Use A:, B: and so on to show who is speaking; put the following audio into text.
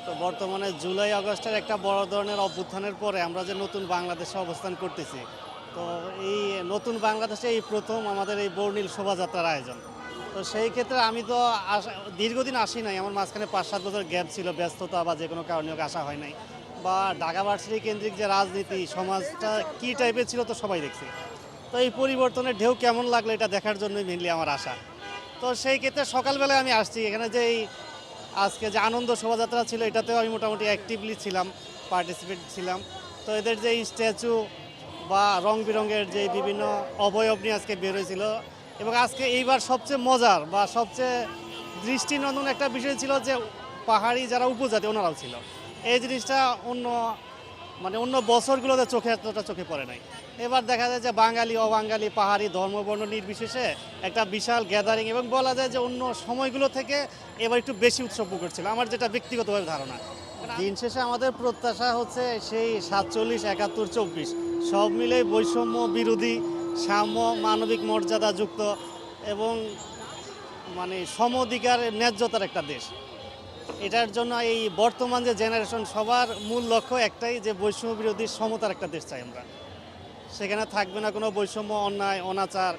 A: তো বর্তমানে জুলাই আগস্টের একটা বড় ধরনের অভ্যুত্থানের পরে আমরা যে নতুন বাংলাদেশে অবস্থান করতেছি, তো এই নতুন বাংলাদেশে এই প্রথম আমাদের এই বর্ণিল শোভাযাত্রার আয়োজন। তো সেই ক্ষেত্রে আমি তো দীর্ঘদিন আসি নাই, আমার মাঝখানে 5-7 বছর গ্যাপ ছিল, ব্যস্ততা বা যে কোনো কারণে হোক আসা হয় নাই। বা ঢাকা ভার্সিটি কেন্দ্রিক যে রাজনীতি সমাজটা কী টাইপের ছিল তো সবাই দেখছি। তো এই পরিবর্তনের ঢেউ কেমন লাগলো এটা দেখার জন্যই মেনলি আমার আশা। তো সেই ক্ষেত্রে সকালবেলায় আমি আসছি এখানে, যে এই আজকে যে আনন্দ শোভাযাত্রা ছিল এটাতেও আমি মোটামুটি অ্যাক্টিভলি ছিলাম, পার্টিসিপেট ছিলাম। তো এদের যে স্ট্যাচু বা রং বেরঙের যে বিভিন্ন অবয়ব নিয়ে আজকে বেরোয়ছিল, এবং আজকে এইবার সবচেয়ে মজার বা সবচেয়ে দৃষ্টিনন্দন একটা বিষয় ছিল যে পাহাড়ি যারা উপজাতি ওনারাও ছিল। এই জিনিসটা অন্য বছরগুলোতে এতটা চোখে পড়ে নাই। এবার দেখা যায় যে বাঙালি অবাঙালি পাহাড়ি ধর্মবর্ণ নির্বিশেষে একটা বিশাল গ্যাদারিং, এবং বলা যায় যে অন্য সময়গুলো থেকে এবার একটু বেশি উৎসবমুখর ছিল, আমার যেটা ব্যক্তিগতভাবে ধারণা। দিন শেষে আমাদের প্রত্যাশা হচ্ছে সেই 47, 71, 24 সব মিলে বৈষম্য বিরোধী, সাম্য, মানবিক মর্যাদা যুক্ত এবং সম অধিকার ন্যায্যতার একটা দেশ। এটার জন্য এই বর্তমান যে জেনারেশন সবার মূল লক্ষ্য একটাই, যে বৈষম্য বিরোধী সমতার একটা দেশ চাই আমরা। সেখানে থাকবে না কোনো বৈষম্য, অন্যায়, অনাচার